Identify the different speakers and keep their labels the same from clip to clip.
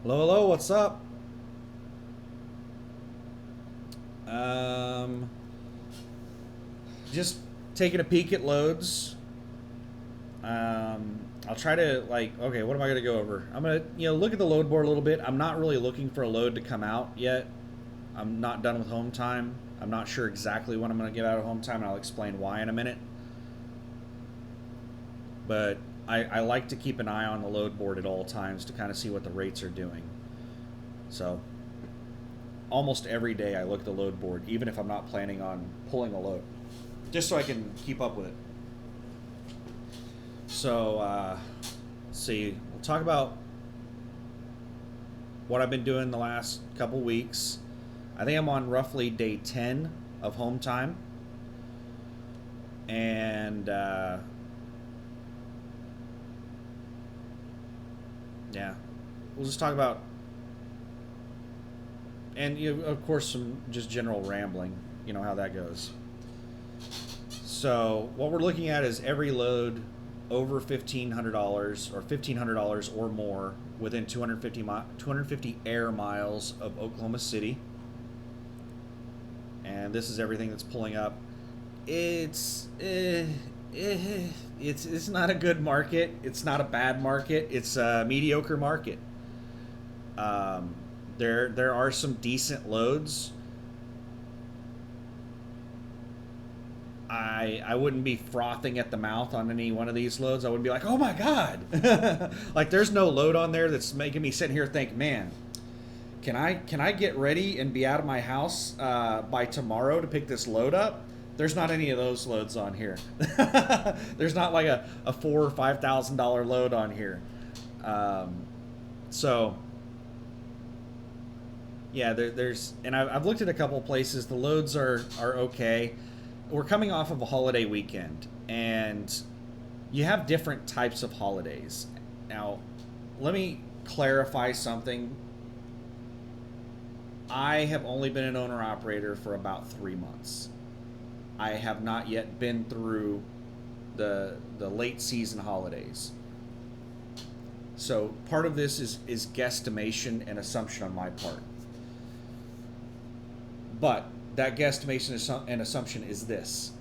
Speaker 1: Hello, hello, what's up? Um, just taking a peek at loads. I'll try to okay, what am I gonna go over? I'm gonna look at the load board a little bit. I'm not really looking for a load to come out yet. I'm not done with home time. I'm not sure exactly when I'm gonna get out of home time, and I'll explain why in a minute. But I like to keep an eye on the load board at all times to kind of see what the rates are doing. So almost every day I look at the load board, even if I'm not planning on pulling a load, just so I can keep up with it. So, let's see, we'll talk about what I've been doing the last couple weeks. I think I'm on roughly day 10 of home time. And, yeah, we'll just talk about, and of course, some just general rambling, how that goes. So, what we're looking at is every load over $1,500 or $1,500 or more within 250 air miles of Oklahoma City. And this is everything that's pulling up. It's not a good market. It's not a bad market. It's a mediocre market. There are some decent loads. I wouldn't be frothing at the mouth on any one of these loads. I wouldn't be like, oh my god, like there's no load on there that's making me sit here and think, man, can I get ready and be out of my house by tomorrow to pick this load up? There's not any of those loads on here. There's not like a $4,000 or $5,000 load on here. So yeah, there's and I've looked at a couple places. The loads are okay. We're coming off of a holiday weekend, and you have different types of holidays. Now, let me clarify something. I have only been an owner operator for about 3 months. I have not yet been through the late season holidays. So part of this is guesstimation and assumption on my part. But that guesstimation and assumption is this: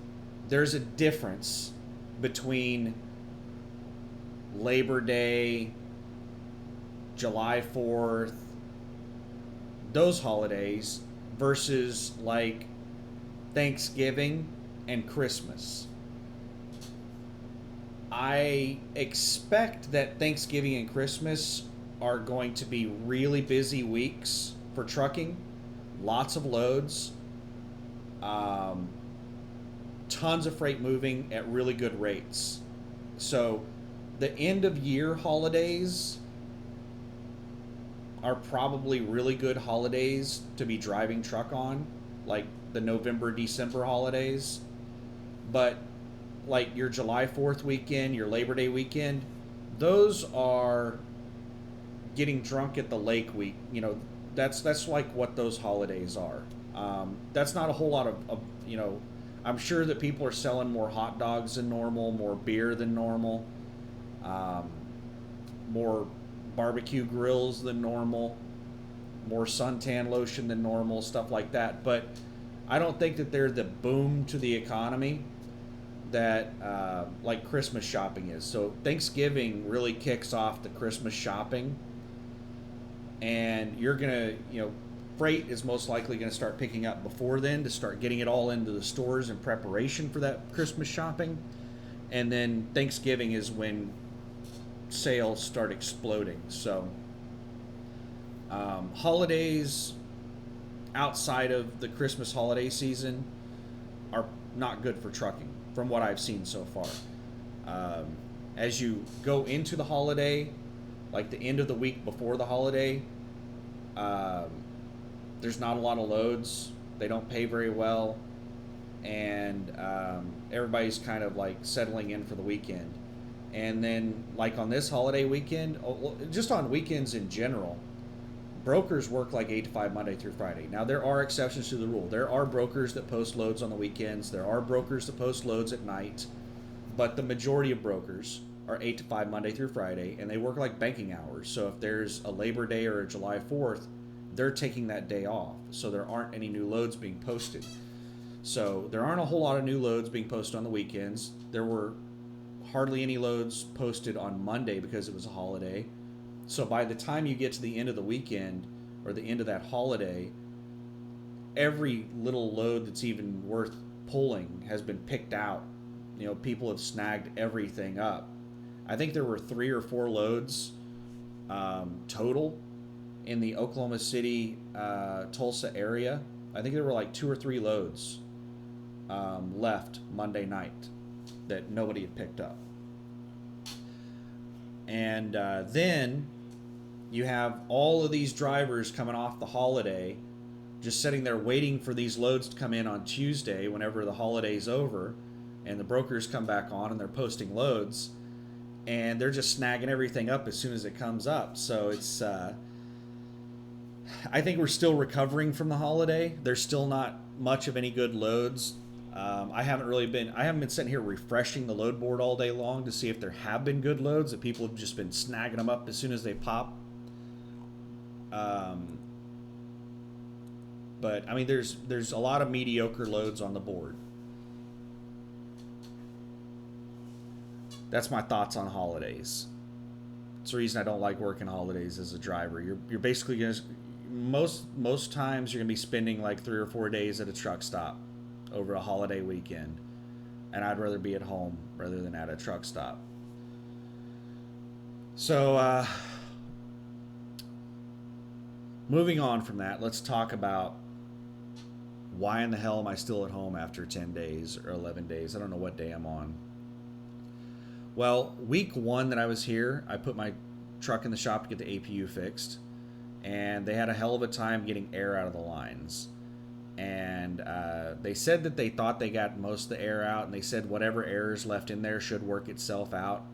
Speaker 1: there's a difference between Labor Day, July 4th, those holidays versus like Thanksgiving and Christmas. I expect that Thanksgiving and Christmas are going to be really busy weeks for trucking, lots of loads, tons of freight moving at really good rates. So the end of year holidays are probably really good holidays to be driving truck on, like the November, December holidays. But like your July 4th weekend, your Labor Day weekend, those are getting drunk at the lake week. That's like what those holidays are. That's not a whole lot of I'm sure that people are selling more hot dogs than normal, more beer than normal, more barbecue grills than normal, more suntan lotion than normal, stuff like that. But I don't think that they're the boom to the economy that like Christmas shopping is. So Thanksgiving really kicks off the Christmas shopping, and you're gonna, freight is most likely going to start picking up before then to start getting it all into the stores in preparation for that Christmas shopping. And then Thanksgiving is when sales start exploding. So holidays outside of the Christmas holiday season are not good for trucking from what I've seen so far. As you go into the holiday, like the end of the week before the holiday, there's not a lot of loads. They don't pay very well, and everybody's kind of like settling in for the weekend. And then, like on this holiday weekend, just on weekends in general, brokers work like 8 to 5 Monday through Friday. Now, there are exceptions to the rule. There are brokers that post loads on the weekends. There are brokers that post loads at night. But the majority of brokers are 8 to 5 Monday through Friday, and they work like banking hours. So if there's a Labor Day or a July 4th, they're taking that day off. So there aren't any new loads being posted. So there aren't a whole lot of new loads being posted on the weekends. There were hardly any loads posted on Monday because it was a holiday. So by the time you get to the end of the weekend or the end of that holiday, every little load that's even worth pulling has been picked out. People have snagged everything up. I think there were 3 or 4 loads total in the Oklahoma City, Tulsa area. I think there were like 2 or 3 loads left Monday night that nobody had picked up. And then you have all of these drivers coming off the holiday, just sitting there waiting for these loads to come in on Tuesday whenever the holiday's over, and the brokers come back on and they're posting loads, and they're just snagging everything up as soon as it comes up. So it's I think we're still recovering from the holiday. There's still not much of any good loads. I haven't been sitting here refreshing the load board all day long to see if there have been good loads, that people have just been snagging them up as soon as they pop. But I mean, there's a lot of mediocre loads on the board. That's my thoughts on holidays. It's the reason I don't like working holidays as a driver. You're basically gonna most times you're gonna be spending like 3 or 4 days at a truck stop over a holiday weekend, and I'd rather be at home rather than at a truck stop. So moving on from that, let's talk about why in the hell am I still at home after 10 days or 11 days? I don't know what day I'm on. Well, week 1 that I was here, I put my truck in the shop to get the APU fixed, and they had a hell of a time getting air out of the lines. And they said that they thought they got most of the air out, and they said whatever air is left in there should work itself out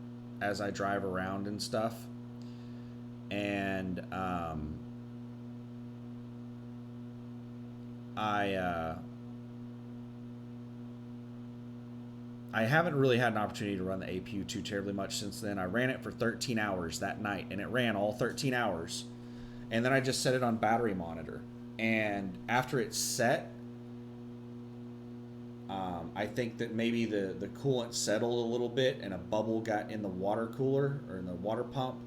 Speaker 1: as I drive around and stuff. And I haven't really had an opportunity to run the APU too terribly much since then. I ran it for 13 hours that night, and it ran all 13 hours. And then I just set it on battery monitor. And after it's set, I think that maybe the coolant settled a little bit and a bubble got in the water cooler or in the water pump.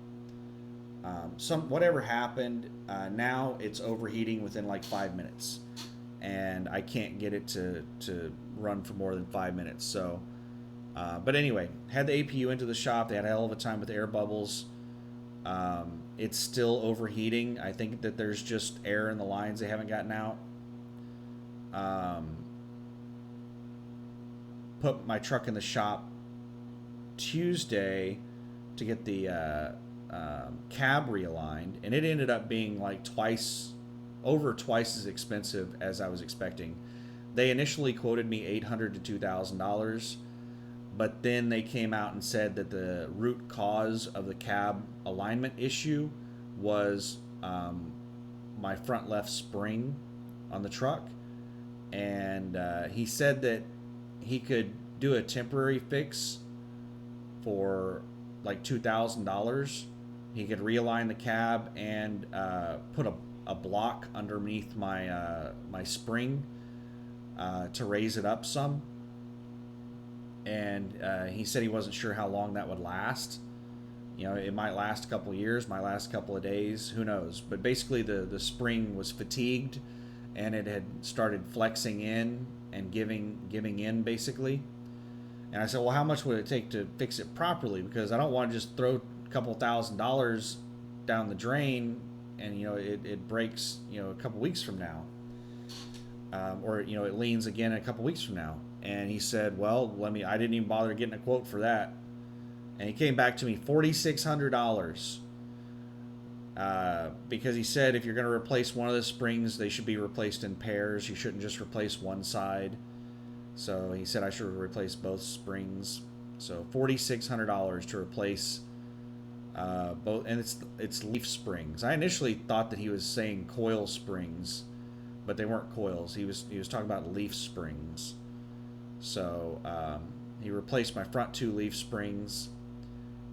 Speaker 1: Whatever happened, now it's overheating within like 5 minutes. And I can't get it to run for more than 5 minutes. So, but anyway, had the APU into the shop. They had a hell of a time with air bubbles. It's still overheating. I think that there's just air in the lines they haven't gotten out. Put my truck in the shop Tuesday to get the cab realigned, and it ended up being like over twice as expensive as I was expecting. They initially quoted me $800 to $2,000, but then they came out and said that the root cause of the cab alignment issue was my front left spring on the truck. And he said that he could do a temporary fix for like $2,000. He could realign the cab and put a block underneath my spring to raise it up some. And he said he wasn't sure how long that would last. It might last a couple of years, might last a couple of days, who knows. But basically the spring was fatigued, and it had started flexing in and giving in, basically. And I said, well, how much would it take to fix it properly? Because I don't want to just throw a couple $1,000 down the drain and it breaks a couple weeks from now, or it leans again a couple weeks from now. And he said, well, I didn't even bother getting a quote for that. And he came back to me $4,600 because he said if you're going to replace one of the springs, they should be replaced in pairs. You shouldn't just replace one side. So he said I should replace both springs. So $4,600 to replace both, and it's leaf springs. I initially thought that he was saying coil springs, but they weren't coils. He was talking about leaf springs. So he replaced my front 2 leaf springs,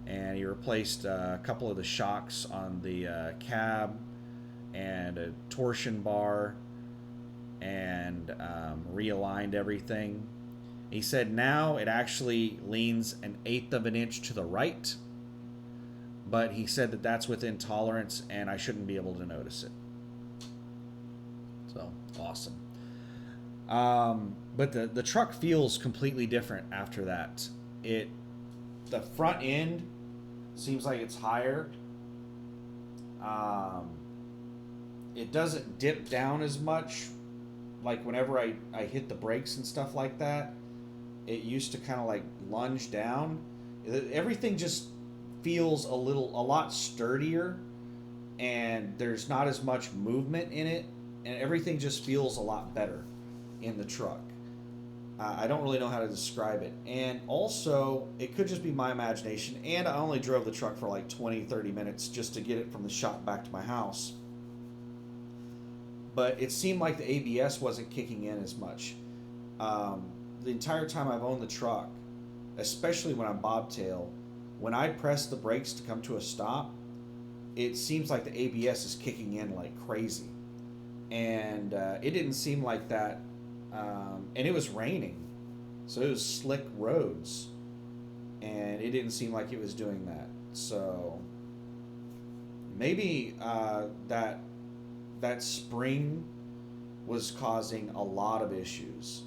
Speaker 1: and he replaced a couple of the shocks on the cab and a torsion bar, and realigned everything. He said now it actually leans an eighth of an inch to the right, but he said that that's within tolerance and I shouldn't be able to notice it. So awesome. But the truck feels completely different after that. The front end seems like it's higher. It doesn't dip down as much. Like whenever I hit the brakes and stuff like that, it used to kind of like lunge down. Everything just feels a lot sturdier, and there's not as much movement in it, and everything just feels a lot better in the truck. I don't really know how to describe it. And also, it could just be my imagination, and I only drove the truck for like 20-30 minutes just to get it from the shop back to my house. But it seemed like the ABS wasn't kicking in as much. The entire time I've owned the truck, especially when I'm bobtail, when I press the brakes to come to a stop, it seems like the ABS is kicking in like crazy. And it didn't seem like that. And it was raining, so it was slick roads, and it didn't seem like it was doing that. So maybe that spring was causing a lot of issues.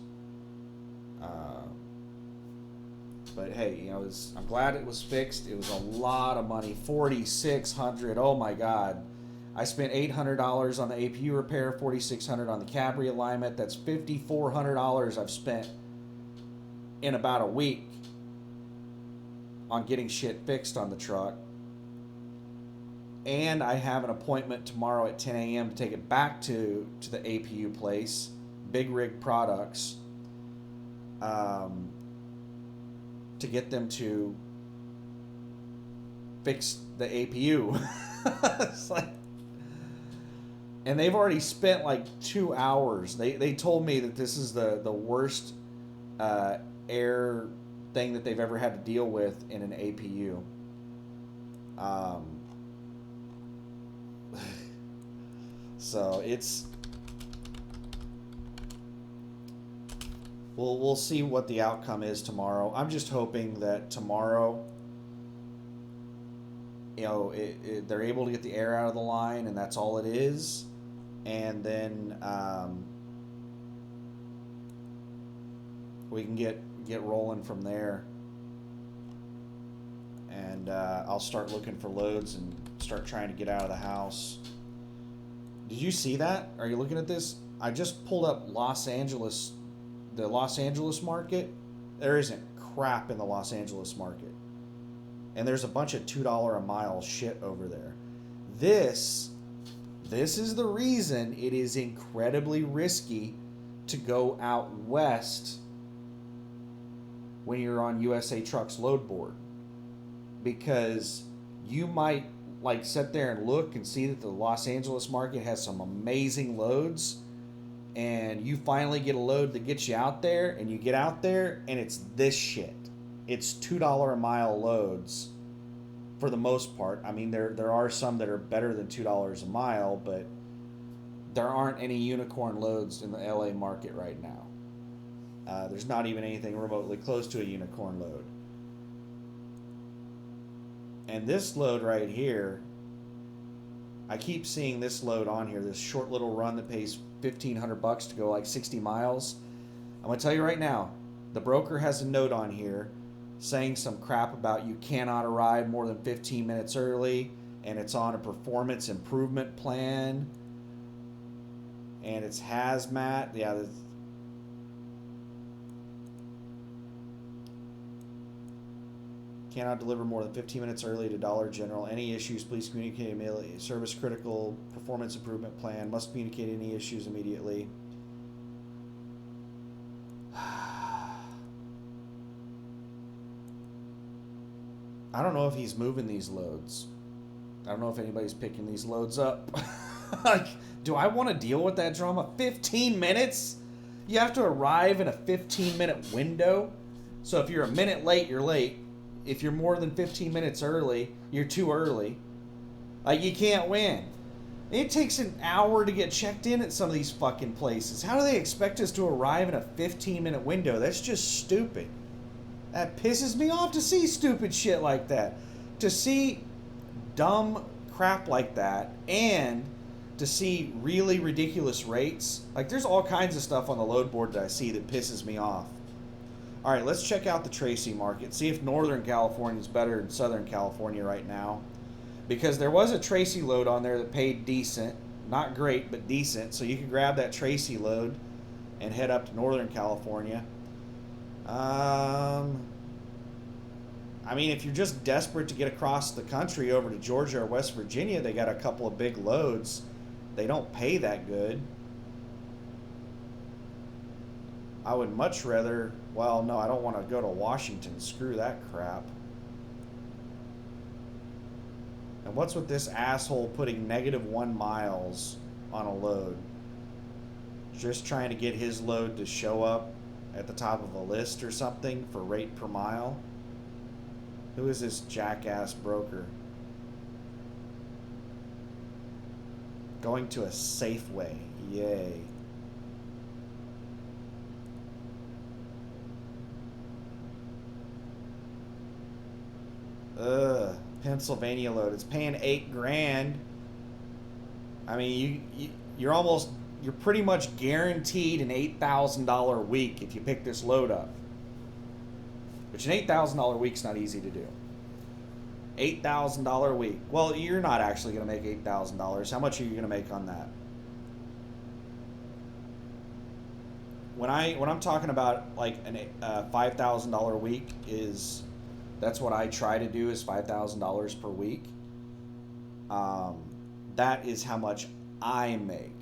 Speaker 1: But hey, I'm glad it was fixed. It was a lot of money, $4,600. Oh my God. I spent $800 on the APU repair, $4,600 on the cab realignment. That's $5,400 I've spent in about a week on getting shit fixed on the truck. And I have an appointment tomorrow at 10 a.m. to take it back to the APU place, Big Rig Products, to get them to fix the APU. It's like, and they've already spent like 2 hours. They told me that this is the worst air thing that they've ever had to deal with in an APU. So it's we'll see what the outcome is tomorrow. I'm just hoping that tomorrow, they're able to get the air out of the line, and that's all it is. And then we can get rolling from there. And I'll start looking for loads and start trying to get out of the house. Did you see that? Are you looking at this? I just pulled up the Los Angeles market. There isn't crap in the Los Angeles market. And there's a bunch of $2 a mile shit over there. This is the reason it is incredibly risky to go out west when you're on USA Trucks load board. Because you might sit there and look and see that the Los Angeles market has some amazing loads, and you finally get a load that gets you out there, and you get out there and it's this shit. It's $2 a mile loads for the most part. I mean, there are some that are better than $2 a mile, but there aren't any unicorn loads in the LA market right now. There's not even anything remotely close to a unicorn load. And this load right here, I keep seeing this load on here, this short little run that pays $1,500 to go like 60 miles. I'm going to tell you right now, the broker has a note on here saying some crap about you cannot arrive more than 15 minutes early, and it's on a performance improvement plan, and it's hazmat. Yeah, cannot deliver more than 15 minutes early to Dollar General. Any issues, please communicate immediately. Service critical performance improvement plan. Must communicate any issues immediately. I don't know if he's moving these loads. I don't know if anybody's picking these loads up. Do I want to deal with that drama? 15 minutes? You have to arrive in a 15-minute window. So if you're a minute late, you're late. if you're more than 15 minutes early, you're too early. Like, you can't win. It takes an hour to get checked in at some of these fucking places. How do they expect us to arrive in a 15-minute window? That's just stupid. That pisses me off to see stupid shit like that. To see dumb crap like that, and to see really ridiculous rates. Like, there's all kinds of stuff on the load board that I see that pisses me off. All right, let's check out the Tracy market. See if Northern California is better than Southern California right now. Because there was a Tracy load on there that paid decent. Not great, but decent. So you can grab that Tracy load and head up to Northern California. I mean, if you're just desperate to get across the country over to Georgia or West Virginia, they got a couple of big loads. They don't pay that good. I would much rather, well, no, I don't want to go to Washington. Screw that crap. And what's with this asshole putting -1 miles on a load? Just trying to get his load to show up at the top of a list or something for rate per mile? Who is this jackass broker? Going to a Safeway. Yay. Pennsylvania load. It's paying $8,000. I mean, you're pretty much guaranteed an $8,000 week if you pick this load up. Which an $8,000 week's not easy to do. $8,000 week. Well, you're not actually going to make $8,000. How much are you going to make on that? When I'm talking about like a $5,000 week, that's what I try to do, is $5,000 per week. That is how much I make,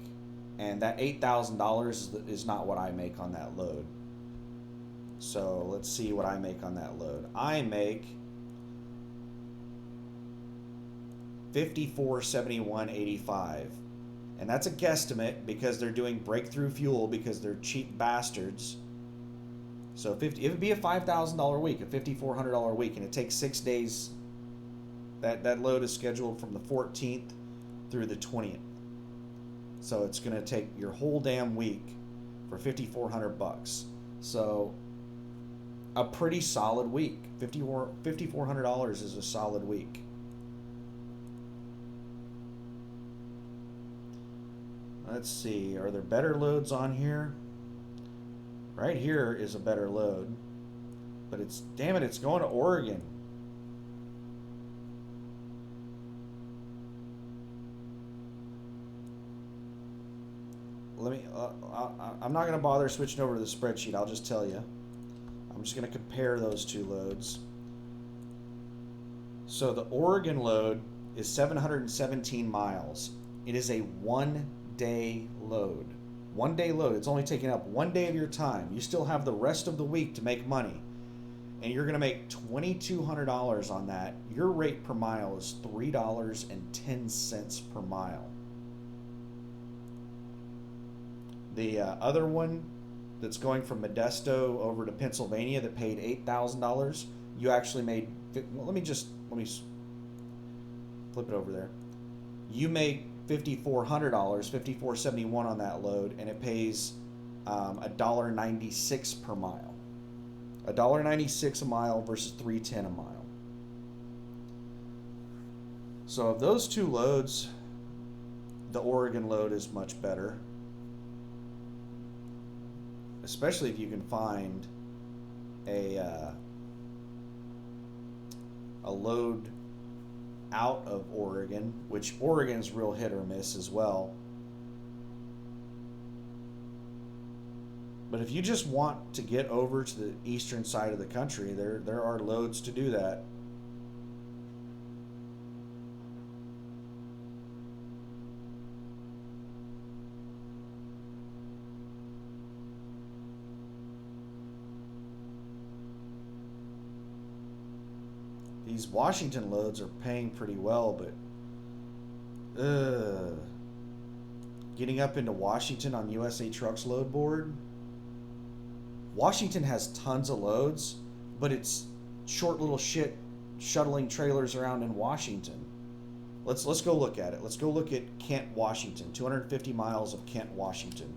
Speaker 1: and that $8,000 is not what I make on that load. So let's see what I make on that load. I make $54.71.85, and that's a guesstimate because they're doing breakthrough fuel because they're cheap bastards. So it would be a $5,000 week, a $5,400 week, and it takes 6 days. That load is scheduled from the 14th through the 20th. So it's going to take your whole damn week for $5,400. So a pretty solid week. $5,400 is a solid week. Let's see, are there better loads on here? Right here is a better load, but damn it, it's going to Oregon. I'm not going to bother switching over to the spreadsheet. I'll just tell you. I'm just going to compare those two loads. So the Oregon load is 717 miles. It is a 1-day load. 1-day load. It's only taking up 1 day of your time. You still have the rest of the week to make money. And you're going to make $2,200 on that. Your rate per mile is $3.10 per mile. The other one that's going from Modesto over to Pennsylvania that paid $8,000, you actually made, let me flip it over there. You make $5,400, $5,471 on that load, and it pays $1.96 per mile. $1.96 a mile versus $3.10 a mile. So of those two loads, the Oregon load is much better, especially if you can find a load out of Oregon, which Oregon's real hit or miss as well. But if you just want to get over to the eastern side of the country, there are loads to do that. These Washington loads are paying pretty well, but getting up into Washington on USA Trucks load board. Washington has tons of loads, but it's short little shit shuttling trailers around in Washington. Let's go look at it. Let's go look at Kent, Washington. 250 miles of Kent, Washington.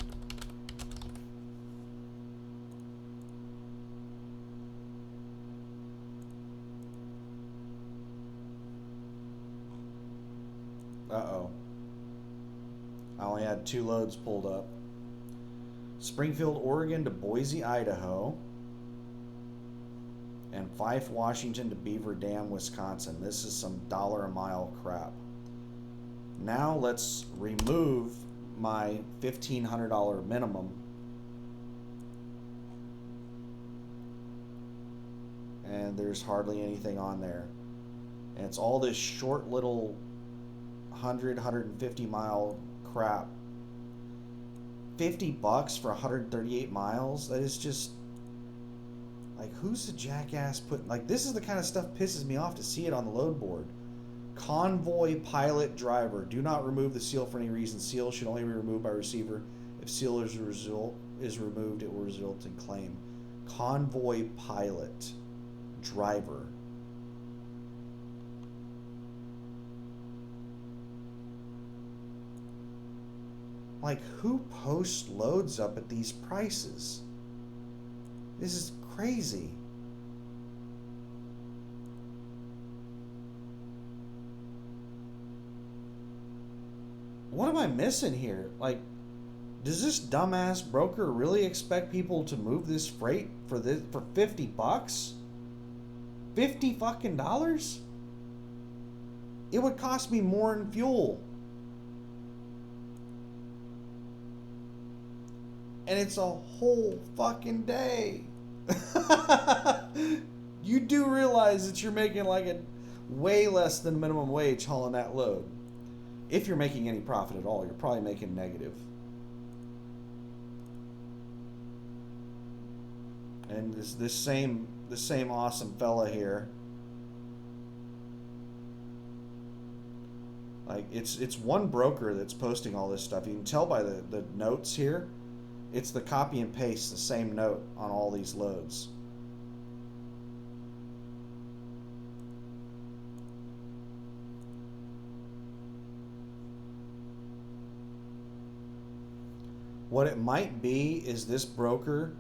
Speaker 1: Uh-oh. I only had 2 loads pulled up. Springfield, Oregon to Boise, Idaho. And Fife, Washington to Beaver Dam, Wisconsin. This is some dollar a mile crap. Now let's remove my $1,500 minimum. And there's hardly anything on there. And it's all this short little 150 mile crap. $50 for 138 miles? That is just... Like, who's the jackass putting... Like, this is the kind of stuff pisses me off to see it on the load board. Convoy pilot driver. Do not remove the seal for any reason. Seal should only be removed by receiver. If seal is removed, it will result in claim. Convoy pilot driver. Like, who posts loads up at these prices? This is crazy. What am I missing here? Like, does this dumbass broker really expect people to move this freight for $50? $50 fucking dollars? It would cost me more in fuel. And it's a whole fucking day. You do realize that you're making like a way less than minimum wage hauling that load. If you're making any profit at all, you're probably making negative. And this same awesome fella here, like it's one broker that's posting all this stuff. You can tell by the notes here. It's the copy and paste, the same note on all these loads. What it might be is this broker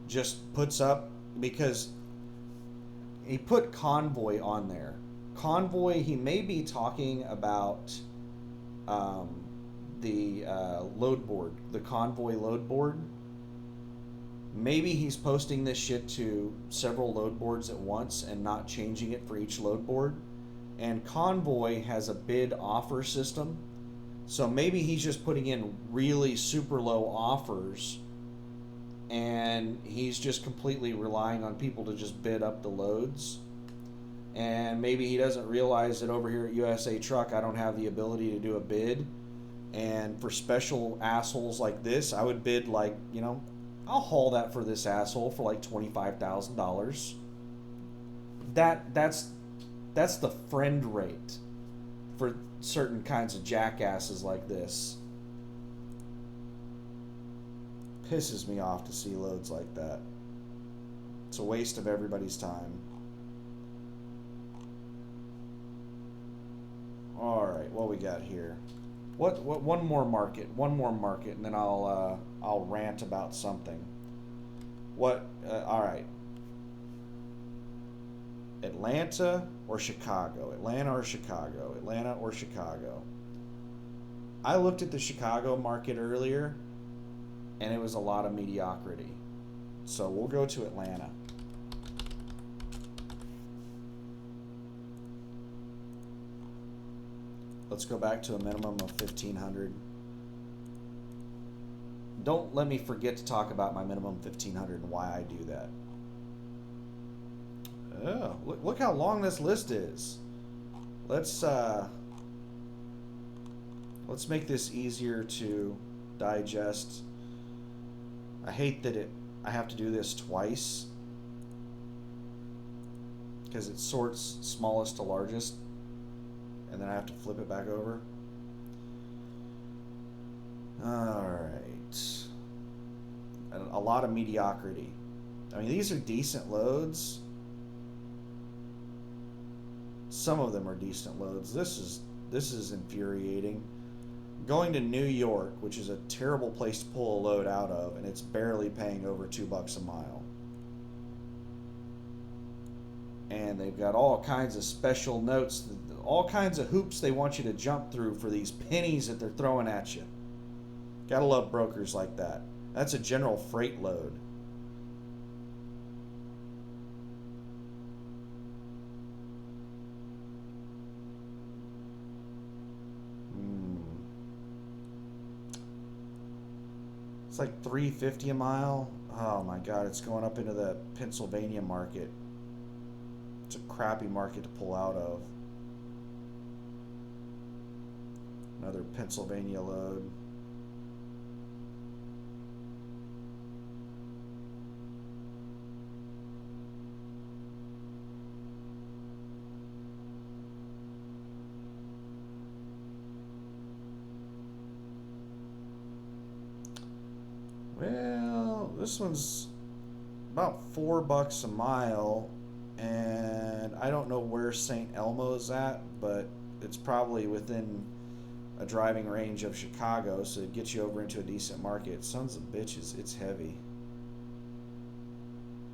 Speaker 1: just puts up, because he put Convoy on there. Convoy, he may be talking about the load board, the Convoy load board. Maybe he's posting this shit to several load boards at once and not changing it for each load board. And Convoy has a bid offer system. So maybe he's just putting in really super low offers and he's just completely relying on people to just bid up the loads. And maybe he doesn't realize that over here at USA Truck I don't have the ability to do a bid. And for special assholes like this, I would bid like, you know, I'll haul that for this asshole for like $25,000. That's the friend rate for certain kinds of jackasses like this. Pisses me off to see loads like that. It's a waste of everybody's time. All right, what we got here? What one more market, and then I'll rant about something. All right. Atlanta or Chicago? Atlanta or Chicago? Atlanta or Chicago? I looked at the Chicago market earlier, and it was a lot of mediocrity. So we'll go to Atlanta. Let's go back to a minimum of 1,500. Don't let me forget to talk about my minimum 1,500 and why I do that. Oh, look how long this list is. Let's make this easier to digest. I hate that I have to do this twice because it sorts smallest to largest, and then I have to flip it back over. Alright. A lot of mediocrity. I mean, these are decent loads, some of them are decent loads. This is infuriating. Going to New York, which is a terrible place to pull a load out of, and it's barely paying over $2 a mile. And they've got all kinds of special notes, all kinds of hoops they want you to jump through for these pennies that they're throwing at you. Gotta love brokers like that. That's a general freight load. It's like $3.50 a mile. Oh my God, it's going up into the Pennsylvania market. It's a crappy market to pull out of. Another Pennsylvania load. Well, this one's about $4 a mile, and I don't know where St. Elmo's at, but it's probably within a driving range of Chicago, so it gets you over into a decent market. Sons of bitches, it's heavy.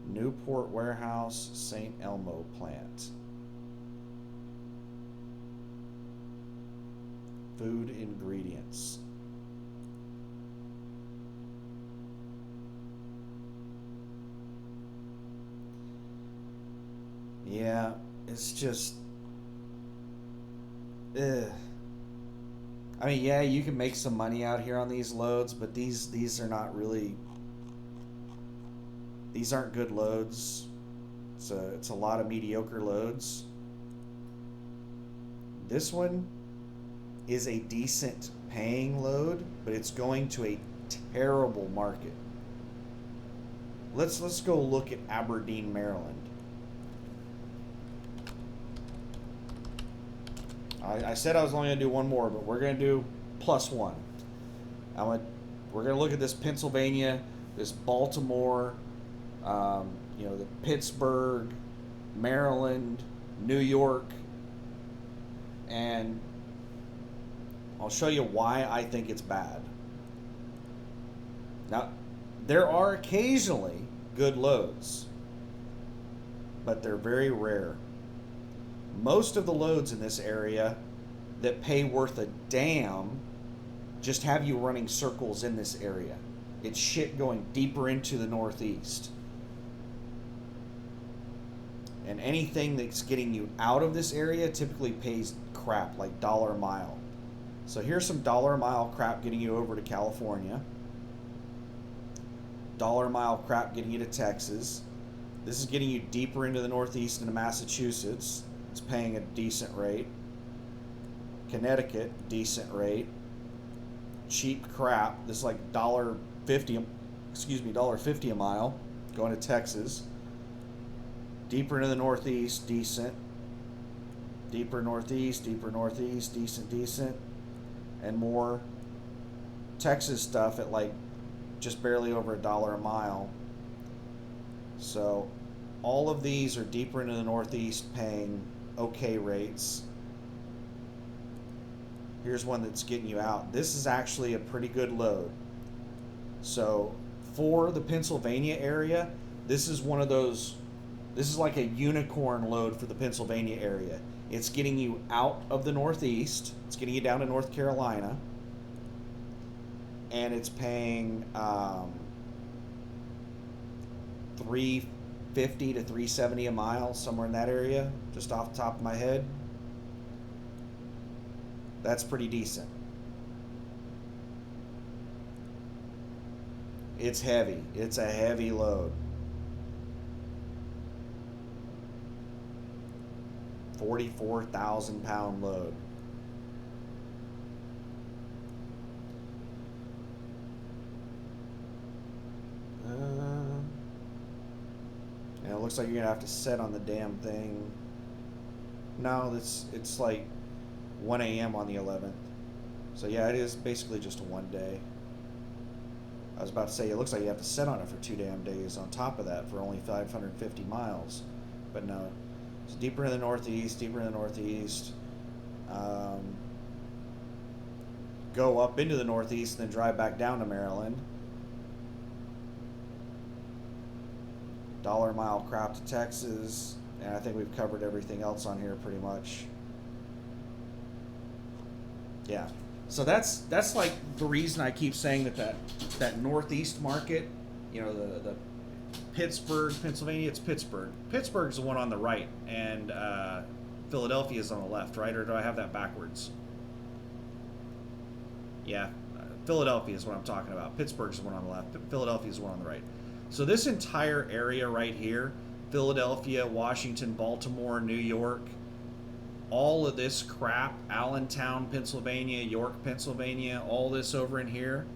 Speaker 1: Newport Warehouse, St. Elmo plant. Food ingredients. Yeah, it's just, ugh. I mean, yeah, you can make some money out here on these loads, but these are not really. These aren't good loads. It's a lot of mediocre loads. This one is a decent paying load, but it's going to a terrible market. Let's go look at Aberdeen, Maryland. I said I was only going to do one more, but we're going to do plus one. We're going to look at this Pennsylvania, this Baltimore, the Pittsburgh, Maryland, New York, and I'll show you why I think it's bad. Now, there are occasionally good loads, but they're very rare. Most of the loads in this area that pay worth a damn just have you running circles in this area. It's shit going deeper into the Northeast. And anything that's getting you out of this area typically pays crap, like dollar a mile. So here's some dollar a mile crap getting you over to California. Dollar a mile crap getting you to Texas. This is getting you deeper into the Northeast into Massachusetts. It's paying a decent rate. Connecticut, decent rate. Cheap crap. This is like $1.50 a mile going to Texas. Deeper into the Northeast, decent. Deeper Northeast, decent. And more Texas stuff at like just barely over $1 a mile. So all of these are deeper into the Northeast paying okay rates. Here's one that's getting you out. This is actually a pretty good load. So for the Pennsylvania area, this is one of those, this is like a unicorn load for the Pennsylvania area. It's getting you out of the Northeast. It's getting you down to North Carolina. And it's paying $3.50 to $3.70 a mile, somewhere in that area, just off the top of my head. That's pretty decent. It's heavy. It's a heavy load. 44,000 pound load. And it looks like you're gonna have to set on the damn thing. No, it's like 1 a.m. on the 11th. So yeah, it is basically just a one day. I was about to say, it looks like you have to set on it for 2 damn days on top of that for only 550 miles. But no, So deeper in the northeast, deeper in the northeast. Um, Go up into the northeast and then drive back down to Maryland. Dollar mile crap to Texas. And I think we've covered everything else on here pretty much. Yeah. So that's like the reason I keep saying that northeast market, you know, the Pittsburgh, Pennsylvania, it's Pittsburgh. Pittsburgh's the one on the right, and Philadelphia is on the left, right? Or do I have that backwards? Yeah, Philadelphia is what I'm talking about. Pittsburgh's the one on the left. Philadelphia is the one on the right. So this entire area right here, Philadelphia, Washington, Baltimore, New York, all of this crap, Allentown, Pennsylvania, York, Pennsylvania, all this over in here,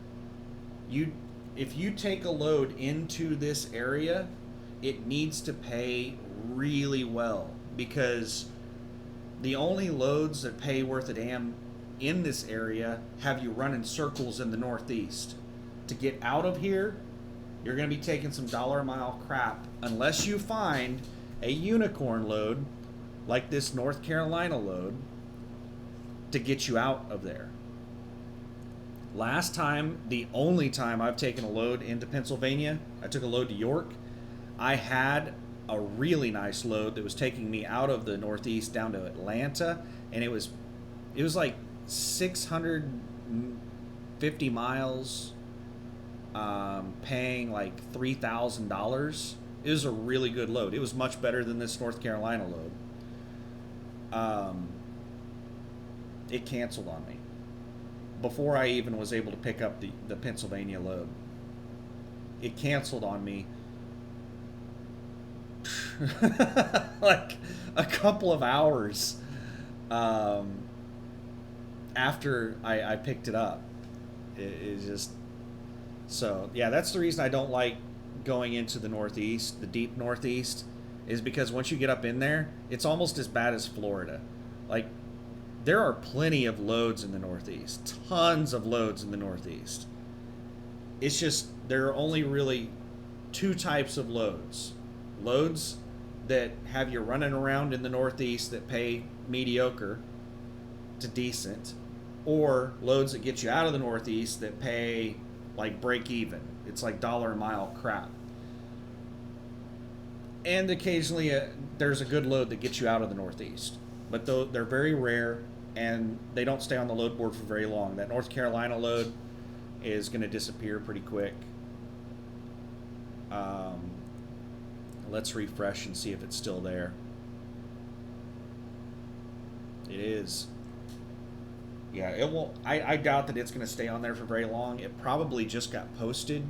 Speaker 1: if you take a load into this area, it needs to pay really well, because the only loads that pay worth a damn in this area have you running circles in the northeast. To get out of here, you're going to be taking some dollar a mile crap unless you find a unicorn load like this North Carolina load to get you out of there. Last time, the only time I've taken a load into Pennsylvania, I took a load to York. I had a really nice load that was taking me out of the northeast down to Atlanta, and it was like 650 miles, paying like $3,000. It was a really good load. It was much better than this North Carolina load. It canceled on me before I even was able to pick up the Pennsylvania load. It canceled on me like a couple of hours after I picked it up. It just, so yeah, that's the reason I don't like going into the northeast, the deep northeast, is because once you get up in there, it's almost as bad as Florida. Like, there are plenty of loads in the northeast, tons of loads in the northeast. It's just there are only really two types of loads. Loads that have you running around in the northeast that pay mediocre to decent, or loads that get you out of the northeast that pay like break even. It's like dollar a mile crap. And occasionally there's a good load that gets you out of the northeast, but they're very rare and they don't stay on the load board for very long. That North Carolina load is going to disappear pretty quick. Let's refresh and see if it's still there. It is. Yeah, it won't. I doubt that it's going to stay on there for very long. It probably just got posted.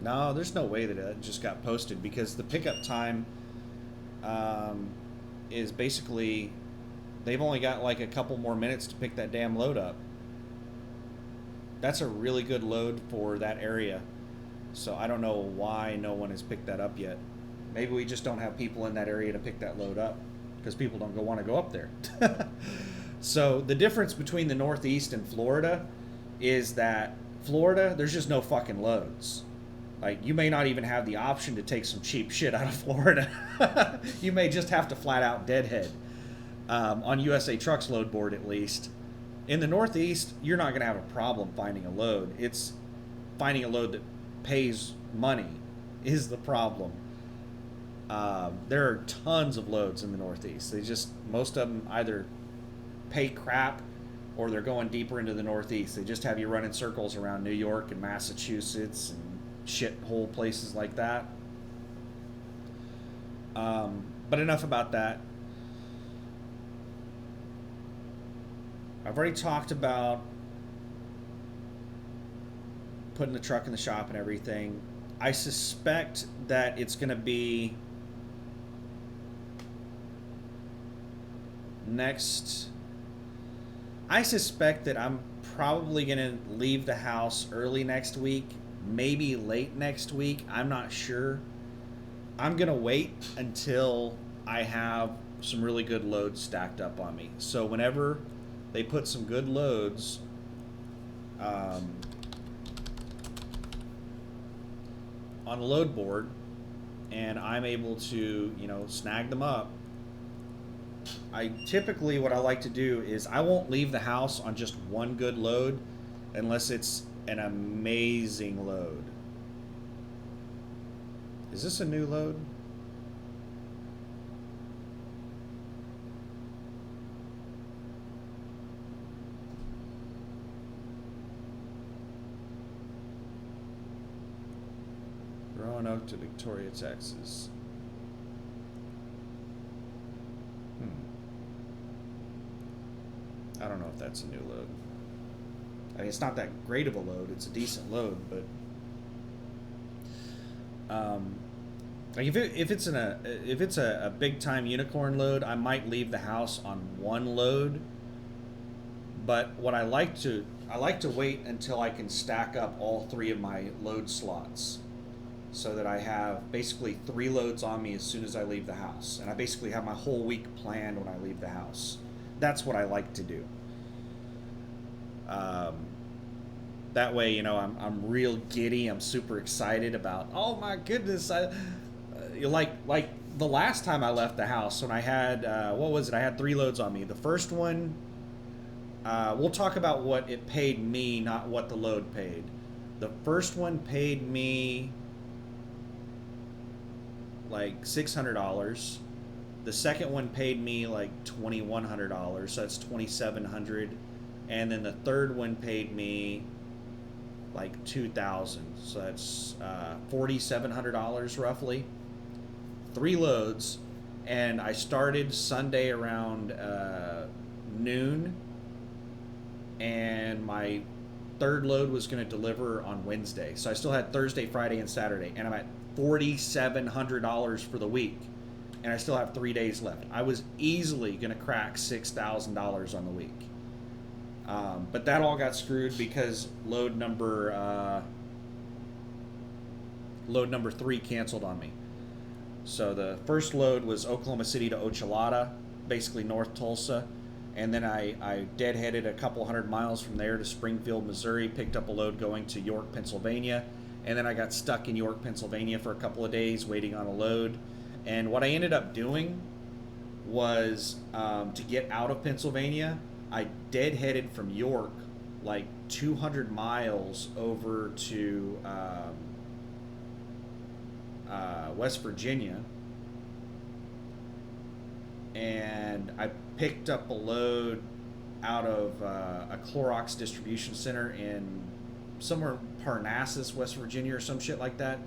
Speaker 1: No, there's no way that it just got posted, because the pickup time is basically, they've only got like a couple more minutes to pick that damn load up. That's a really good load for that area. So I don't know why no one has picked that up yet. Maybe we just don't have people in that area to pick that load up, because people don't want to go up there. So the difference between the Northeast and Florida is that Florida, there's just no fucking loads. Like, you may not even have the option to take some cheap shit out of Florida. You may just have to flat out deadhead, on USA Trucks load board at least. In the Northeast, you're not going to have a problem finding a load. It's finding a load that pays money is the problem. There are tons of loads in the Northeast. Most of them either pay crap or they're going deeper into the Northeast. They just have you running circles around New York and Massachusetts and shithole places like that. But enough about that. I've already talked about putting the truck in the shop and everything. I suspect that it's going to be next. I suspect that I'm probably going to leave the house early next week, maybe late next week. I'm not sure. I'm going to wait until I have some really good loads stacked up on me. So whenever they put some good loads on a load board and I'm able to, snag them up. I typically, what I like to do is I won't leave the house on just one good load unless it's an amazing load. Is this a new load? Roanoke to Victoria, Texas. I don't know if that's a new load. I mean, it's not that great of a load. It's a decent load, but like if it's a big time unicorn load, I might leave the house on one load. But what I like to wait until I can stack up all three of my load slots, so that I have basically 3 loads on me as soon as I leave the house, and I basically have my whole week planned when I leave the house. That's what I like to do. Um, that way, I'm real giddy. I'm super excited about. Oh my goodness! Like the last time I left the house when I had what was it? I had 3 loads on me. The first one, we'll talk about what it paid me, not what the load paid. The first one paid me like $600. The second one paid me like $2,100, so that's $2,700, and then the third one paid me like $2,000, so that's $4,700 roughly. 3 loads, and I started Sunday around noon, and my third load was going to deliver on Wednesday, so I still had Thursday, Friday, and Saturday, and I'm at $4,700 for the week, and I still have 3 days left. I was easily going to crack $6,000 on the week, but that all got screwed because load number 3 canceled on me. So the first load was Oklahoma City to Ochalata, basically North Tulsa, and then I deadheaded a couple hundred miles from there to Springfield, Missouri, picked up a load going to York, Pennsylvania, and then I got stuck in York, Pennsylvania for a couple of days waiting on a load. And what I ended up doing was, to get out of Pennsylvania, I deadheaded from York like 200 miles over to West Virginia, and I picked up a load out of a Clorox distribution center in somewhere Parnassus, West Virginia, or some shit like that.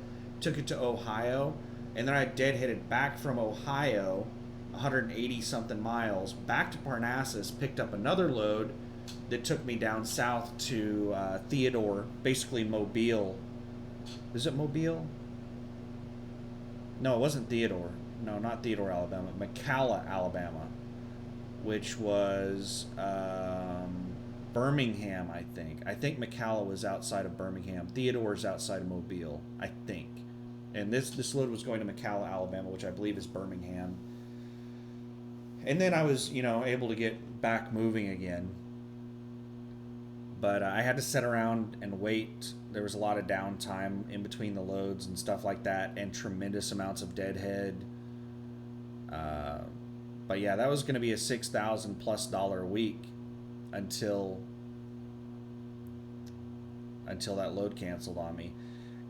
Speaker 1: Took it to Ohio, and then I deadheaded back from Ohio, 180 something miles, back to Parnassus, picked up another load that took me down south to Theodore, basically Mobile. Is it Mobile? No, it wasn't Theodore. No, not Theodore, Alabama. McCalla, Alabama, which was Birmingham, I think. I think McCalla was outside of Birmingham. Theodore's outside of Mobile, I think. And this load was going to McCalla, Alabama, which I believe is Birmingham. And then I was, able to get back moving again. But I had to sit around and wait. There was a lot of downtime in between the loads and stuff like that, and tremendous amounts of deadhead. But yeah, that was going to be a $6,000+ a week until that load canceled on me.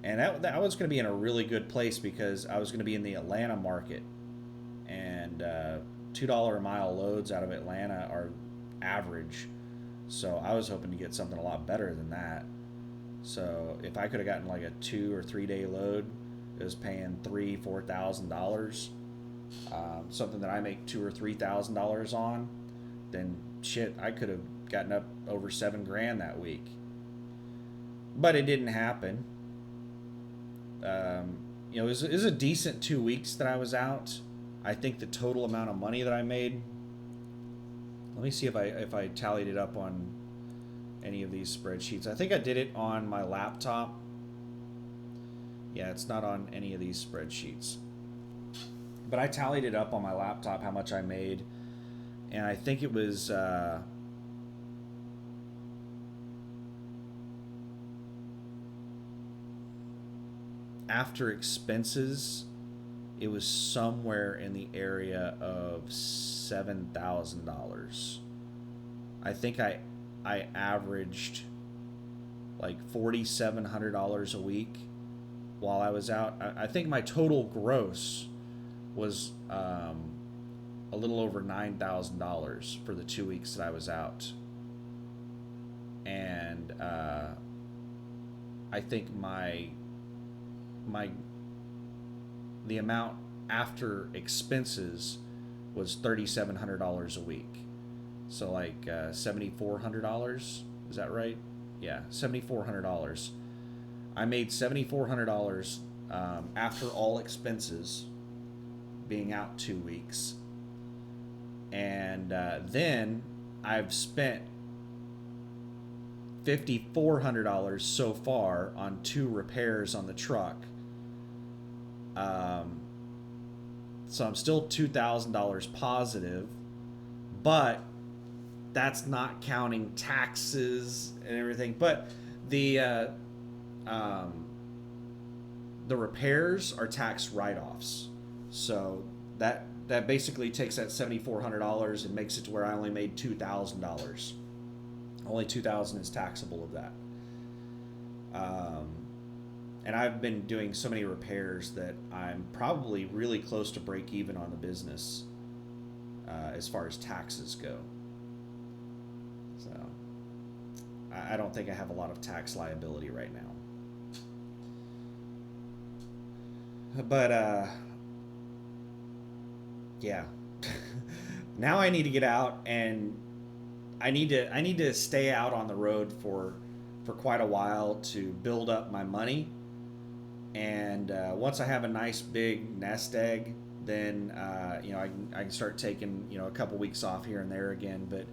Speaker 1: And that was going to be in a really good place because I was going to be in the Atlanta market, and $2 a mile loads out of Atlanta are average. So I was hoping to get something a lot better than that. So if I could have gotten like a 2 or 3 day load, it was paying $3,000-$4,000, something that I make $2,000 or $3,000 on, then shit, I could have gotten up over $7,000 that week. But it didn't happen. It was a decent 2 weeks that I was out. I think the total amount of money that I made. Let me see if I tallied it up on any of these spreadsheets. I think I did it on my laptop. Yeah, it's not on any of these spreadsheets. But I tallied it up on my laptop how much I made, and I think it was after expenses, it was somewhere in the area of $7,000. I think I averaged like $4,700 a week while I was out. I think my total gross was a little over $9,000 for the 2 weeks that I was out, and I think my the amount after expenses was $3,700 a week. So like $7,400. Is that right? Yeah, $7,400. I made $7,400 after all expenses, being out 2 weeks, and then I've spent $5,400 so far on 2 repairs on the truck. So I'm still $2,000 positive, but that's not counting taxes and everything. But the repairs are tax write-offs, so that basically takes that $7,400 and makes it to where I only made $2,000. Only $2,000 is taxable of that. And I've been doing so many repairs that I'm probably really close to break even on the business as far as taxes go. So I don't think I have a lot of tax liability right now. But yeah. Now I need to get out, and I need to stay out on the road for quite a while to build up my money. And once I have a nice big nest egg, then I can start taking a couple weeks off here and there again. But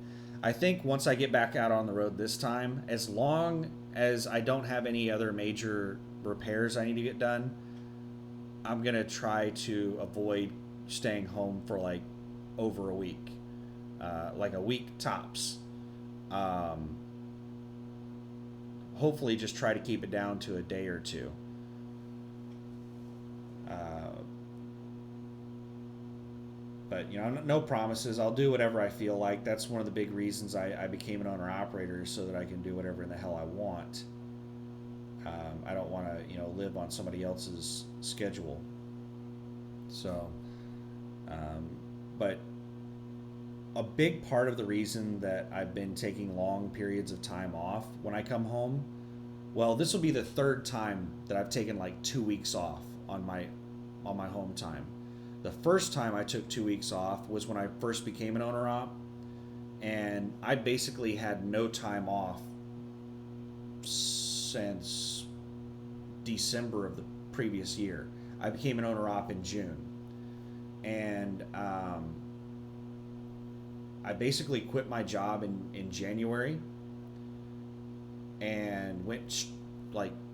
Speaker 1: I think once I get back out on the road this time, as long as I don't have any other major repairs I need to get done, I'm gonna try to avoid staying home for like over a week, like a week tops. Hopefully, just try to keep it down to a day or two. But no promises. I'll do whatever I feel like. That's one of the big reasons I became an owner operator, so that I can do whatever in the hell I want. I don't want to live on somebody else's schedule. So, but a big part of the reason that I've been taking long periods of time off when I come home, well, this will be the third time that I've taken like 2 weeks off on my home time. The first time I took 2 weeks off was when I first became an owner op, and I basically had no time off since December of the previous year. I became an owner op in June, and I basically quit my job in January, and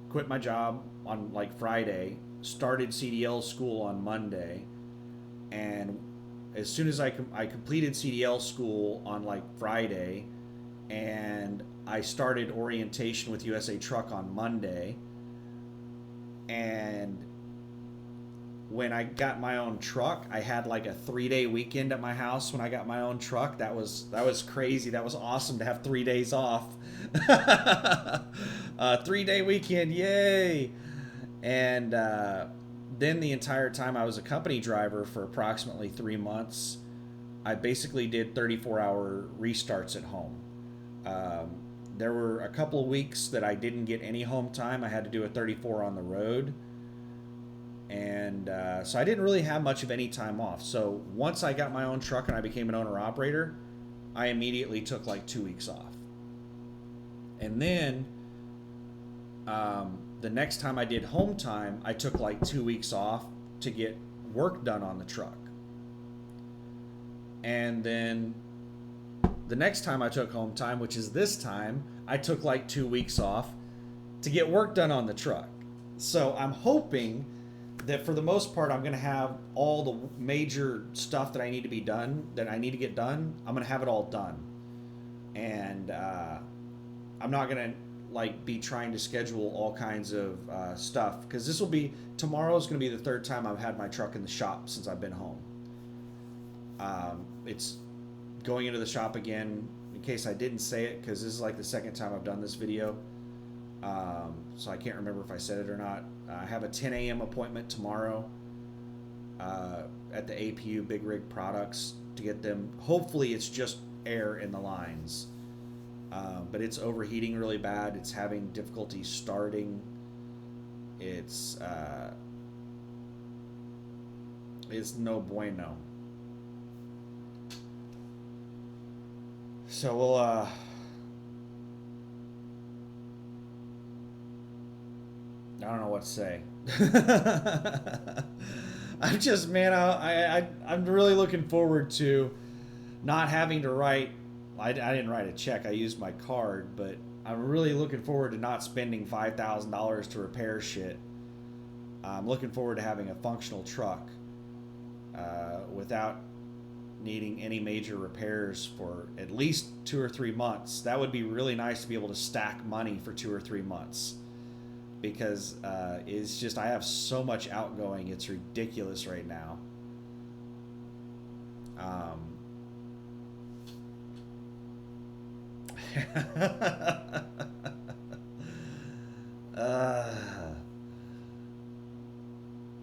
Speaker 1: quit my job on like Friday, started CDL school on Monday, and as soon as I completed CDL school on like Friday, and I started orientation with USA Truck on Monday, and when I got my own truck, I had like a 3-day weekend at my house when I got my own truck. That was crazy. That was awesome to have 3 days off. 3-day weekend, yay! And then the entire time I was a company driver for approximately 3 months, I basically did 34-hour restarts at home. There were a couple of weeks that I didn't get any home time. I had to do a 34 on the road. And so I didn't really have much of any time off. So once I got my own truck and I became an owner operator, I immediately took like 2 weeks off. And then the next time I did home time, I took like 2 weeks off to get work done on the truck. And then the next time I took home time, which is this time, I took like 2 weeks off to get work done on the truck. So I'm hoping that for the most part, I'm going to have all the major stuff that I need to be done, that I need to get done. I'm going to have it all done. And I'm not going to like be trying to schedule all kinds of stuff, because tomorrow's going to be the third time I've had my truck in the shop since I've been home. It's going into the shop again, in case I didn't say it, because this is like the second time I've done this video. So I can't remember if I said it or not. I have a 10 a.m. appointment tomorrow at the APU Big Rig Products to get them. Hopefully it's just air in the lines. But it's overheating really bad. It's having difficulty starting. It's no bueno. So we'll I don't know what to say. I'm just, man, I'm really looking forward to not having to write. I didn't write a check. I used my card, but I'm really looking forward to not spending $5,000 to repair shit. I'm looking forward to having a functional truck without needing any major repairs for at least 2 or 3 months. That would be really nice to be able to stack money for 2 or 3 months, because it's just, I have so much outgoing, it's ridiculous right now.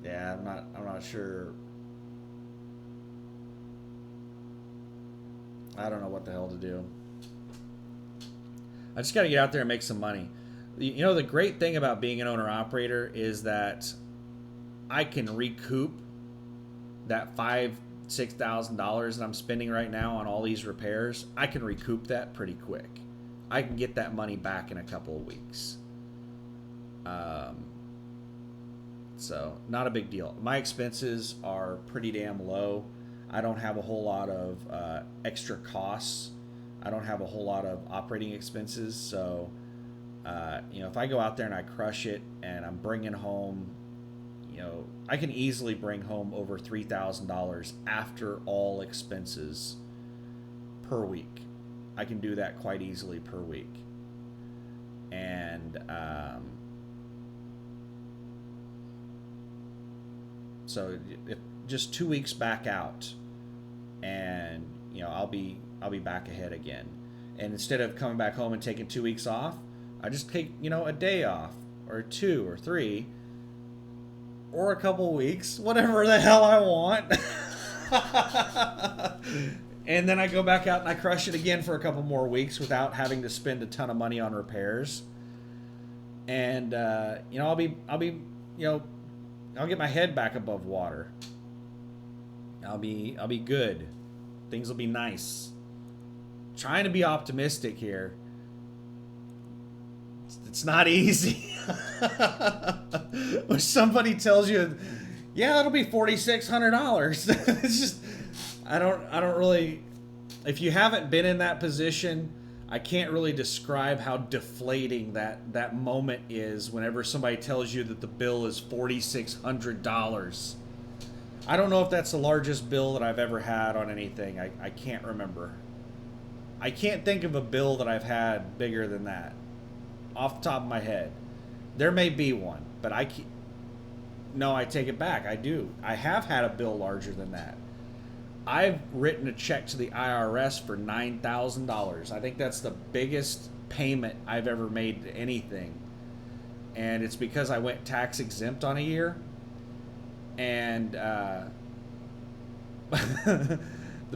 Speaker 1: Yeah, I'm not sure. I don't know what the hell to do. I just got to get out there and make some money. You know, the great thing about being an owner-operator is that I can recoup that $5,000-$6,000 that I'm spending right now on all these repairs. I can recoup that pretty quick. I can get that money back in a couple of weeks. So, not a big deal. My expenses are pretty damn low. I don't have a whole lot of extra costs. I don't have a whole lot of operating expenses. So, you know, if I go out there and I crush it and I'm bringing home, you know, I can easily bring home over $3,000 after all expenses per week. I can do that quite easily per week. And so if just 2 weeks back out, and you know, I'll be back ahead again. And instead of coming back home and taking 2 weeks off, I just take, you know, a day off, or 2 or 3, or a couple weeks, whatever the hell I want. And then I go back out and I crush it again for a couple more weeks without having to spend a ton of money on repairs. And you know, I'll be, you know, I'll get my head back above water. I'll be good. Things will be nice. Trying to be optimistic here. It's not easy. When somebody tells you, yeah, it'll be $4,600. It's just, I don't really, if you haven't been in that position, I can't really describe how deflating that moment is whenever somebody tells you that the bill is $4,600. I don't know if that's the largest bill that I've ever had on anything. I can't remember. I can't think of a bill that I've had bigger than that off the top of my head. There may be one, but I can't. No, I take it back. I do. I have had a bill larger than that. I've written a check to the IRS for $9,000. I think that's the biggest payment I've ever made to anything. And it's because I went tax exempt on a year. And the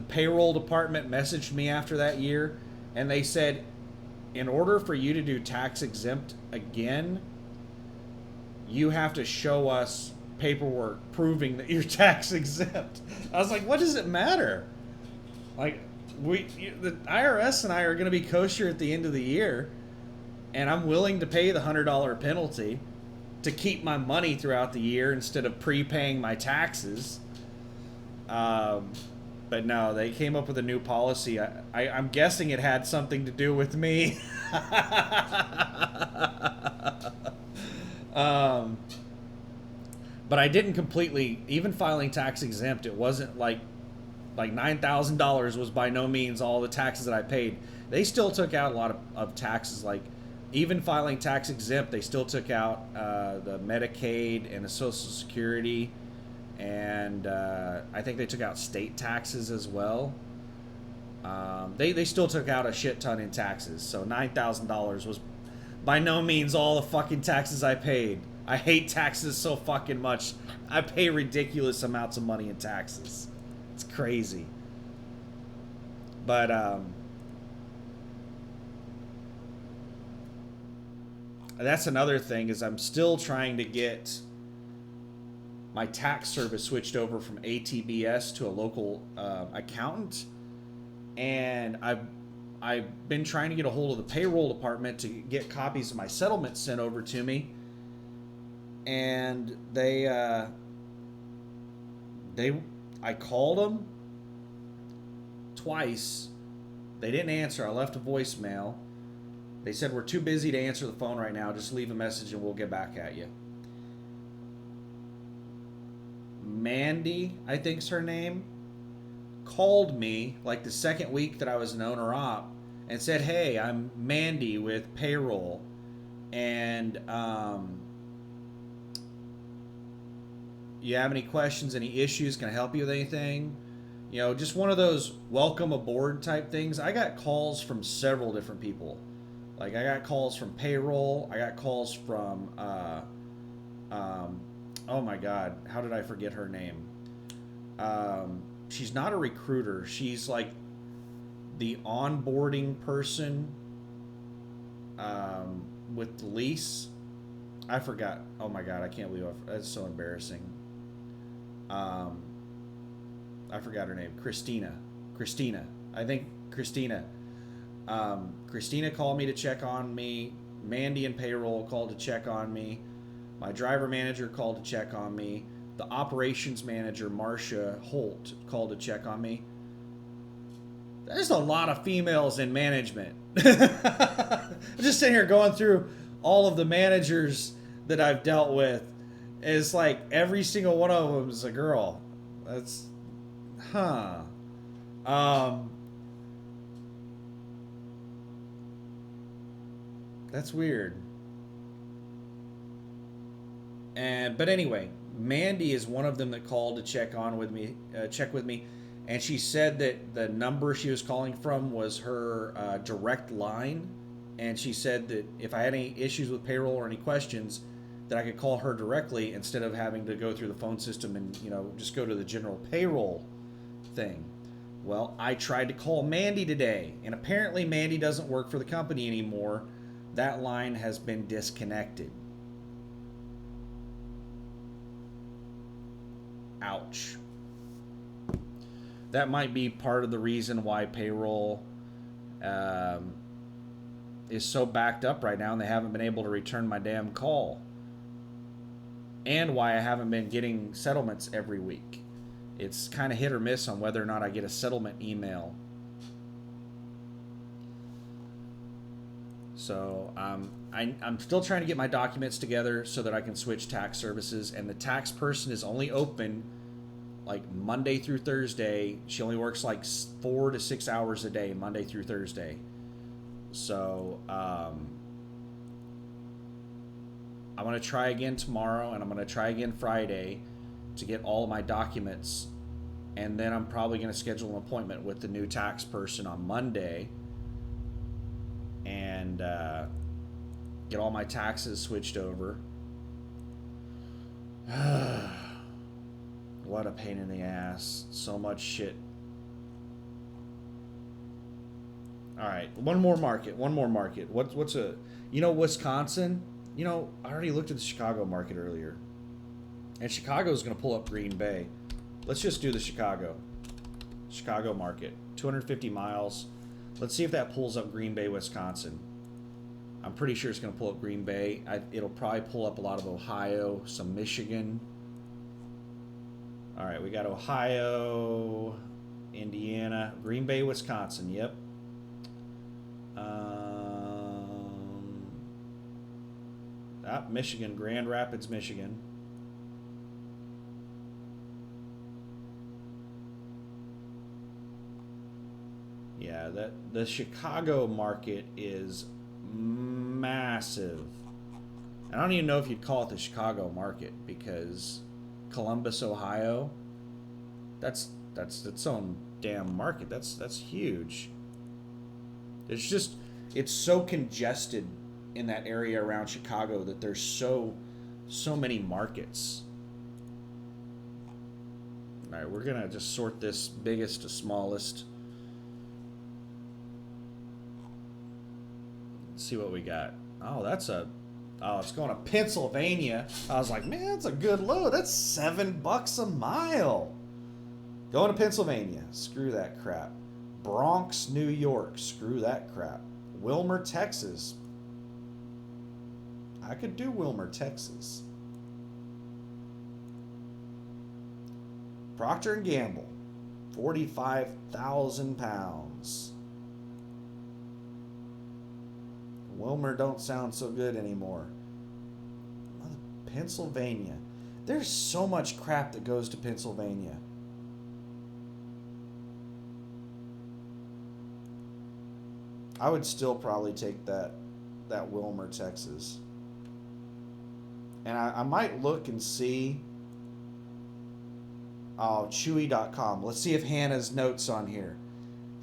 Speaker 1: payroll department messaged me after that year, and they said, in order for you to do tax exempt again, you have to show us paperwork proving that you're tax exempt. I was like, what does it matter? Like, the IRS and I are going to be kosher at the end of the year, and I'm willing to pay the $100 penalty to keep my money throughout the year instead of prepaying my taxes. But no, they came up with a new policy. I'm guessing it had something to do with me. But I didn't completely, even filing tax exempt, it wasn't like $9,000 was by no means all the taxes that I paid. They still took out a lot of taxes, like even filing tax exempt, they still took out the Medicaid and the Social Security, and I think they took out state taxes as well. They still took out a shit ton in taxes, so $9,000 was by no means all the fucking taxes I paid. I hate taxes so fucking much. I pay ridiculous amounts of money in taxes. It's crazy. But that's another thing is I'm still trying to get my tax service switched over from ATBS to a local accountant, and I've been trying to get a hold of the payroll department to get copies of my settlement sent over to me, and I called them twice. They didn't answer. I left a voicemail. They said, we're too busy to answer the phone right now. Just leave a message and we'll get back at you. Mandy, I think's her name, called me like the second week that I was an owner op and said, hey, I'm Mandy with payroll, and you have any questions, any issues, can I help you with anything? You know, just one of those welcome aboard type things. I got calls from several different people. Like, I got calls from payroll. I got calls from, oh my God, how did I forget her name? She's not a recruiter. She's like the onboarding person with the lease. I forgot. Oh my God, I can't believe that's so embarrassing. I forgot her name. Christina. I think Christina. Christina called me to check on me. Mandy and payroll called to check on me. My driver manager called to check on me. The operations manager, Marcia Holt, called to check on me. There's a lot of females in management. I'm just sitting here going through all of the managers that I've dealt with. It's like every single one of them is a girl. That's, that's weird. But anyway, Mandy is one of them that called to check with me, and she said that the number she was calling from was her direct line, and she said that if I had any issues with payroll or any questions, that I could call her directly instead of having to go through the phone system and just go to the general payroll thing. Well, I tried to call Mandy today, and apparently Mandy doesn't work for the company anymore. That line has been disconnected. Ouch. That might be part of the reason why payroll is so backed up right now and they haven't been able to return my damn call. And why I haven't been getting settlements every week. It's kind of hit or miss on whether or not I get a settlement email. So I'm still trying to get my documents together so that I can switch tax services. And the tax person is only open like Monday through Thursday. She only works like 4 to 6 hours a day, Monday through Thursday. So I'm going to try again tomorrow, and I'm going to try again Friday to get all of my documents. And then I'm probably going to schedule an appointment with the new tax person on Monday and get all my taxes switched over. What a pain in the ass. So much shit. Alright, one more market. What's a... Wisconsin? I already looked at the Chicago market earlier. And Chicago's going to pull up Green Bay. Let's just do the Chicago market. 250 miles. Let's see if that pulls up Green Bay, Wisconsin. I'm pretty sure it's going to pull up Green Bay. It'll probably pull up a lot of Ohio, some Michigan. All right, we got Ohio, Indiana, Green Bay, Wisconsin. Yep. Michigan, Grand Rapids, Michigan. Yeah, the Chicago market is massive. I don't even know if you'd call it the Chicago market, because Columbus, Ohio, that's its own damn market. That's huge. It's so congested in that area around Chicago that there's so many markets. All right, we're gonna just sort this biggest to smallest. Let's see what we got. Oh, it's going to Pennsylvania. I was like, man, that's a good load. That's $7 a mile. Going to Pennsylvania. Screw that crap. Bronx, New York. Screw that crap. Wilmer, Texas. I could do Wilmer, Texas. Procter & Gamble. 45,000 pounds. Wilmer don't sound so good anymore. Pennsylvania. There's so much crap that goes to Pennsylvania. I would still probably take that Wilmer, Texas. And I might look and see. Oh, Chewy.com. Let's see if Hannah's notes on here.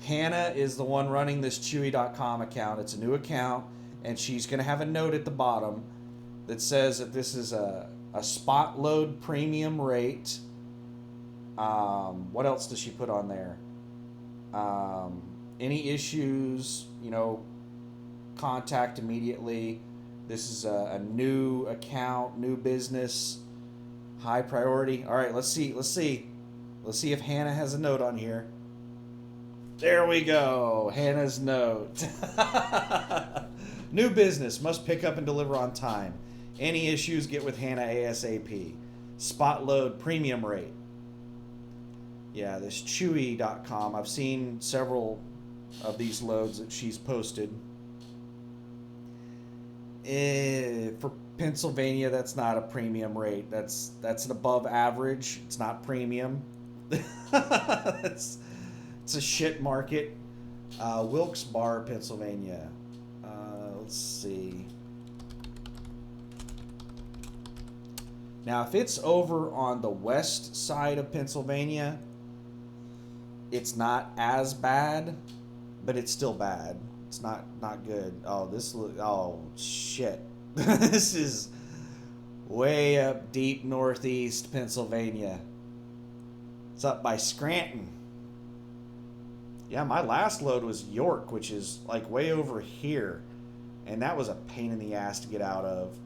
Speaker 1: Hannah is the one running this Chewy.com account. It's a new account, and she's going to have a note at the bottom that says that this is a spot load premium rate. What else does she put on there? Any issues, contact immediately. This is a new account, new business, high priority. All right, let's see if Hannah has a note on here. There we go. Hannah's note. New business. Must pick up and deliver on time. Any issues, get with Hannah ASAP. Spot load premium rate. Yeah, this Chewy.com. I've seen several of these loads that she's posted. For Pennsylvania, that's not a premium rate. That's an above average. It's not premium. It's a shit market. Wilkes-Barre, Pennsylvania. Let's see. Now, if it's over on the west side of Pennsylvania, it's not as bad, but it's still bad. It's not good. Oh, shit. This is way up deep northeast Pennsylvania. It's up by Scranton. Yeah, my last load was York, which is like way over here. And that was a pain in the ass to get out of.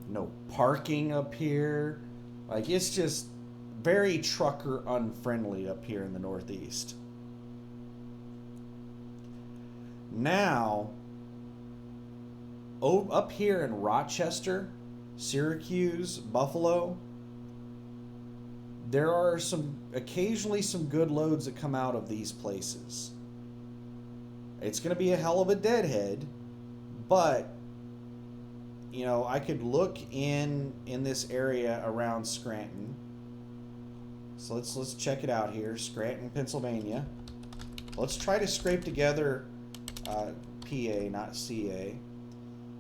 Speaker 1: No parking up here. Like, it's just very trucker unfriendly up here in the Northeast. Now, up here in Rochester, Syracuse, Buffalo, there are occasionally some good loads that come out of these places. It's going to be a hell of a deadhead, but I could look in this area around Scranton. So let's check it out here, Scranton, Pennsylvania. Let's try to scrape together PA, not CA.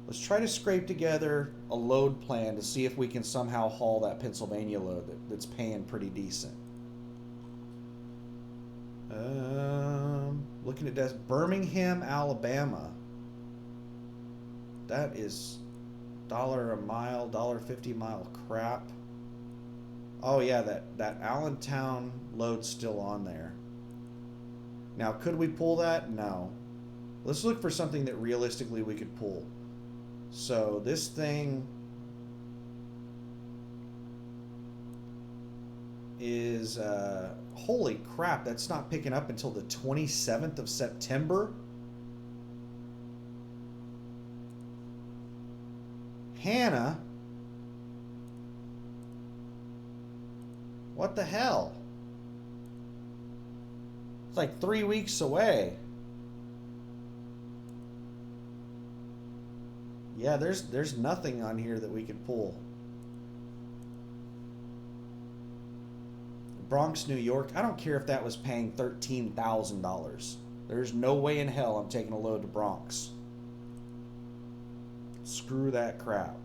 Speaker 1: Let's try to scrape together a load plan to see if we can somehow haul that Pennsylvania load that's paying pretty decent. Looking at Birmingham, Alabama. That is $1 a mile, $1.50 mile crap. Oh yeah, that Allentown load's still on there. Now, could we pull that? No. Let's look for something that realistically we could pull. So this thing is holy crap, that's not picking up until the 27th of September. Hannah, what the hell? It's like 3 weeks away. Yeah, there's nothing on here that we could pull. Bronx, New York. I don't care if that was paying $13,000. There's no way in hell I'm taking a load to Bronx. Screw that crap.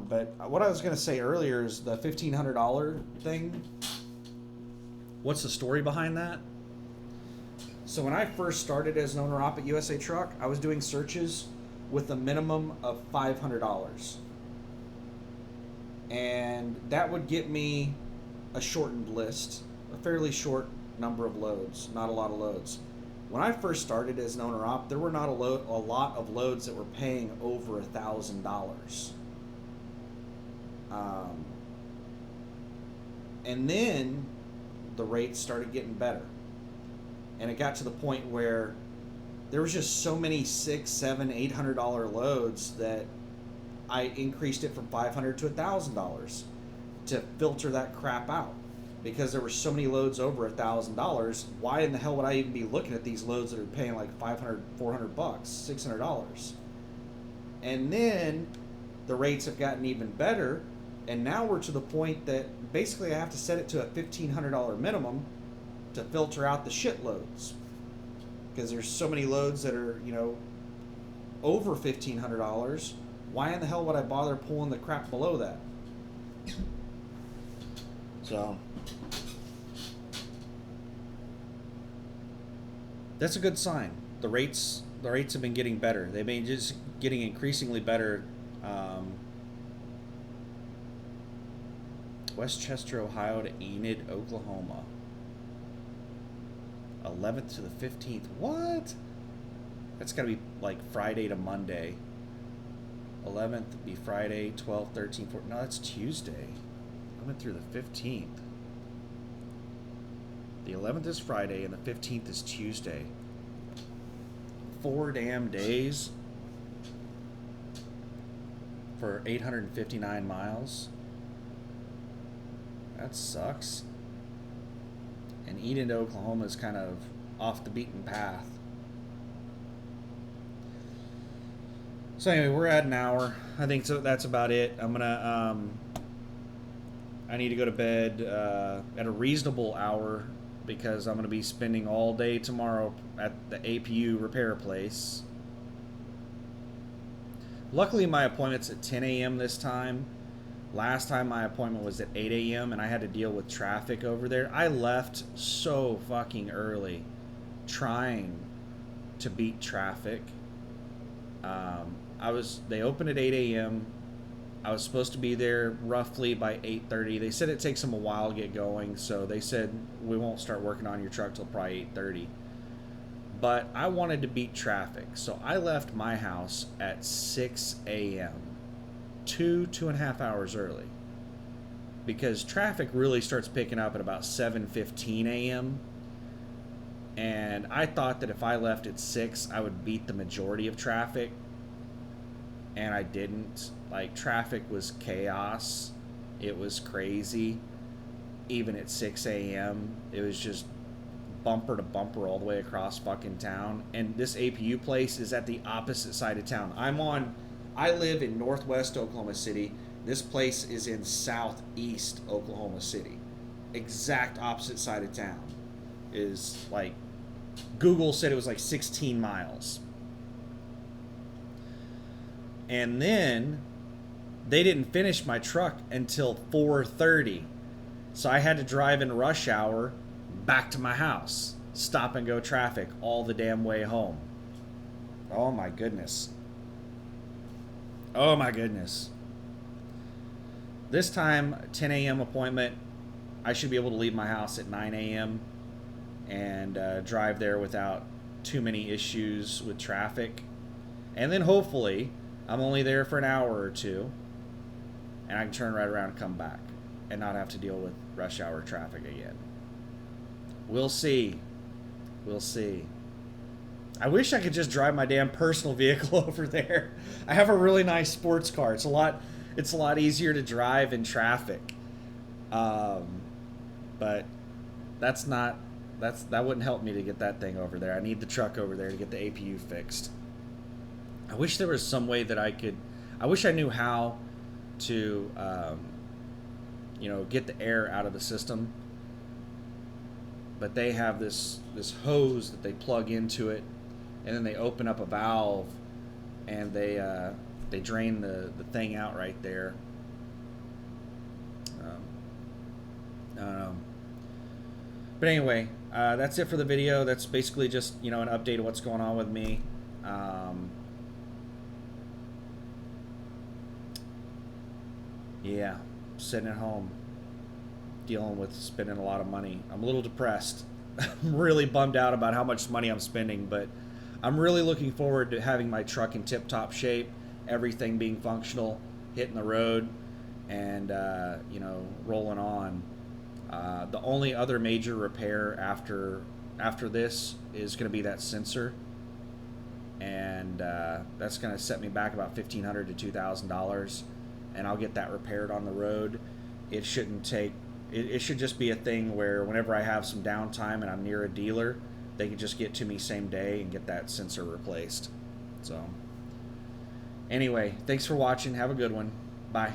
Speaker 1: But what I was going to say earlier is the $1,500 thing. What's the story behind that? So when I first started as an owner-op at USA Truck, I was doing searches with a minimum of $500. And that would get me a shortened list, a fairly short number of loads, not a lot of loads. When I first started as an owner-op, there were not a lot of loads that were paying over $1,000. And then the rates started getting better, and it got to the point where there was just so many $600, $700, $800 loads that I increased it from $500 to $1,000 to filter that crap out, because there were so many loads over $1,000. Why in the hell would I even be looking at these loads that are paying like $500, $400, $600? And then the rates have gotten even better. And now we're to the point that basically I have to set it to a $1,500 minimum to filter out the shit loads. Because there's so many loads that are, over $1,500. Why in the hell would I bother pulling the crap below that? So that's a good sign. The rates have been getting better. They've been just getting increasingly better. Westchester, Ohio to Enid, Oklahoma. 11th to the 15th. What? That's got to be like Friday to Monday. 11th would be Friday, 12th, 13th, 14th. No, that's Tuesday. I went through the 15th. The 11th is Friday and the 15th is Tuesday. 4 damn days for 859 miles. That sucks. And Eden to Oklahoma is kind of off the beaten path. So anyway, we're at an hour. I think so. That's about it. I'm gonna. I need to go to bed at a reasonable hour because I'm gonna be spending all day tomorrow at the APU repair place. Luckily, my appointment's at 10 a.m. this time. Last time my appointment was at 8 a.m. and I had to deal with traffic over there. I left so fucking early trying to beat traffic. They opened at 8 a.m. I was supposed to be there roughly by 8:30. They said it takes them a while to get going, so they said we won't start working on your truck till probably 8:30. But I wanted to beat traffic, so I left my house at 6 a.m. 2.5 hours early, because traffic really starts picking up at about 7:15 a.m. and I thought that if I left at 6 I would beat the majority of traffic, and I didn't. Like, traffic was chaos. It was crazy. Even at 6 a.m. it was just bumper to bumper all the way across fucking town. And this APU place is at the opposite side of town. I live in northwest Oklahoma City. This place is in southeast Oklahoma City. Exact opposite side of town. Is like, Google said it was like 16 miles. And then they didn't finish my truck until 4:30. So I had to drive in rush hour back to my house. Stop and go traffic all the damn way home. Oh my goodness. Oh my goodness. This time, 10 a.m. appointment, I should be able to leave my house at 9 a.m. and drive there without too many issues with traffic. And then hopefully, I'm only there for an hour or two, and I can turn right around and come back and not have to deal with rush hour traffic again. We'll see. We'll see. I wish I could just drive my damn personal vehicle over there. I have a really nice sports car. It's it's a lot easier to drive in traffic. Um, but that wouldn't help me to get that thing over there. I need the truck over there to get the APU fixed. I wish there was some way that I wish I knew how to, get the air out of the system. But they have this hose that they plug into it, and then they open up a valve, and they drain the thing out right there. I don't know. But anyway, that's it for the video. That's basically just an update of what's going on with me. Yeah, sitting at home, dealing with spending a lot of money. I'm a little depressed. I'm really bummed out about how much money I'm spending, but I'm really looking forward to having my truck in tip-top shape, everything being functional, hitting the road, and rolling on. The only other major repair after this is going to be that sensor, and that's going to set me back about $1,500 to $2,000, and I'll get that repaired on the road. It shouldn't take. It should just be a thing where whenever I have some downtime and I'm near a dealer, they can just get to me same day and get that sensor replaced. So, anyway, thanks for watching. Have a good one. Bye.